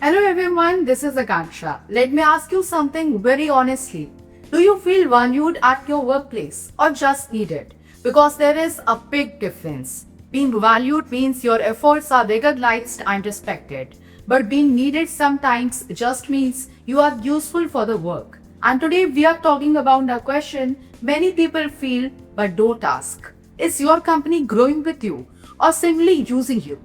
Hello everyone, this is Akansha. Let me ask you something very honestly. Do you feel valued at your workplace or just needed? Because there is a big difference. Being valued means your efforts are recognized and respected. But being needed sometimes just means you are useful for the work. And today we are talking about a question many people feel but don't ask. Is your company growing with you or simply using you?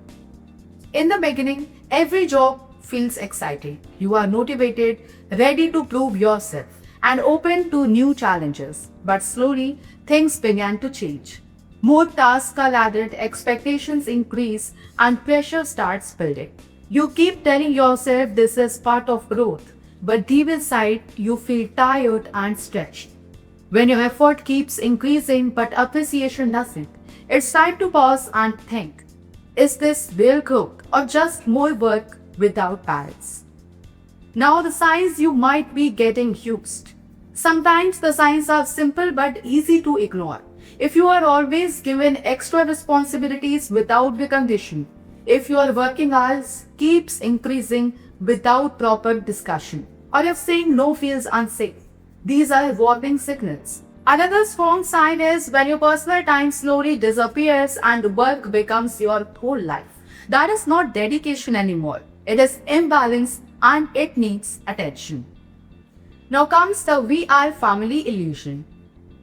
In the beginning, every job feels exciting. You are motivated, ready to prove yourself, and open to new challenges. But slowly, things began to change. More tasks are added, expectations increase, and pressure starts building. You keep telling yourself this is part of growth, but deep inside, you feel tired and stretched. When your effort keeps increasing but appreciation doesn't, it's time to pause and think. Is this real growth or just more work without balance? Now the signs you might be getting used. Sometimes the signs are simple but easy to ignore. If you are always given extra responsibilities without recognition, if your working hours keeps increasing without proper discussion, or if saying no feels unsafe, these are warning signals. Another strong sign is when your personal time slowly disappears and work becomes your whole life. That is not dedication anymore. It is imbalance and it needs attention. Now comes the we are family illusion.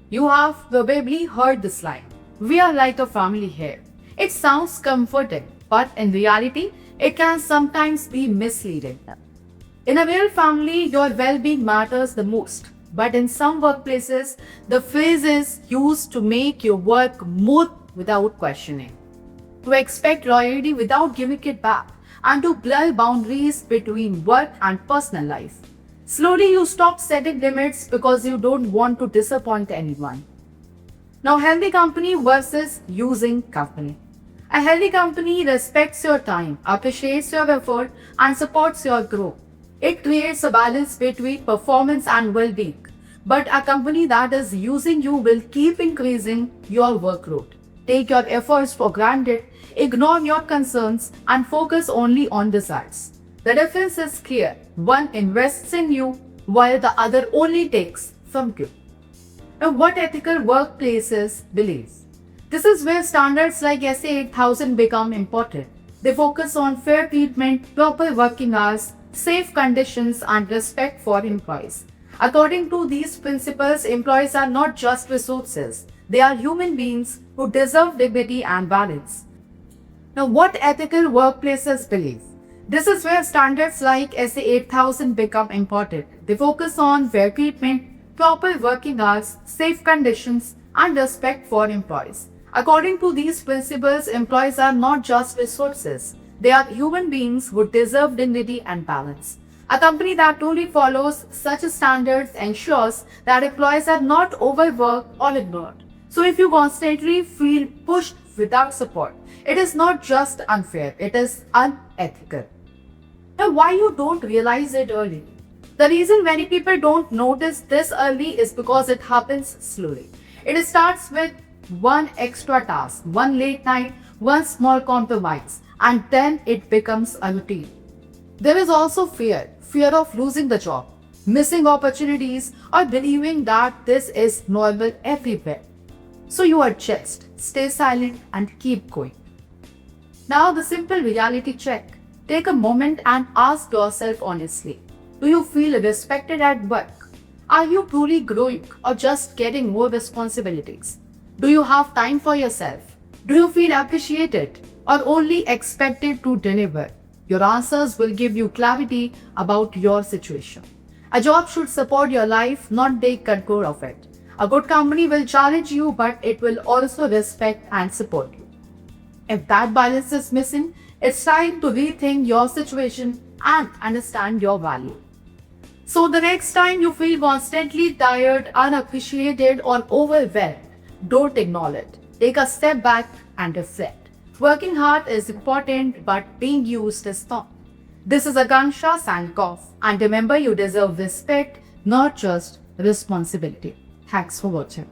You have probably heard this line. We are like a family here. It sounds comforting, but in reality, it can sometimes be misleading. In a real family, your well-being matters the most. But in some workplaces, the phrase is used to make your work more without questioning, to expect loyalty without giving it back, and to blur boundaries between work and personal life. Slowly, you stop setting limits because you don't want to disappoint anyone. Now, healthy company versus using company. A healthy company respects your time, appreciates your effort, and supports your growth. It creates a balance between performance and well-being. But a company that is using you will keep increasing your workload. Take your efforts for granted, ignore your concerns, and focus only on results. The difference is clear. One invests in you while the other only takes from you. Now, what ethical workplaces believe? This is where standards like SA 8000 become important. They focus on fair treatment, proper working hours, safe conditions, and respect for employees. According to these principles, employees are not just resources, they are human beings who deserve dignity and balance. Now, what ethical workplaces believe? This is where standards like SA 8000 become important. They focus on fair treatment, proper working hours, safe conditions, and respect for employees. According to these principles, employees are not just resources. They are human beings who deserve dignity and balance. A company that truly follows such standards ensures that employees are not overworked or ignored. So if you constantly feel pushed without support, it is not just unfair, it is unethical. Now, why you don't realize it early? The reason many people don't notice this early is because it happens slowly. It starts with one extra task, one late night, one small compromise, and then it becomes a routine. There is also fear of losing the job, missing opportunities, or believing that this is normal everywhere. So you adjust, stay silent, and keep going. Now, the simple reality check. Take a moment and ask yourself honestly, do you feel respected at work? Are you truly growing or just getting more responsibilities? Do you have time for yourself? Do you feel appreciated or only expected to deliver? Your answers will give you clarity about your situation. A job should support your life, not take control of it. A good company will challenge you, but it will also respect and support you. If that balance is missing, it's time to rethink your situation and understand your value. So the next time you feel constantly tired, unappreciated, or overwhelmed, don't ignore it. Take a step back and reflect. Working hard is important, but being used is not. This is Akansha signing off. And remember, you deserve respect, not just responsibility. Thanks for watching.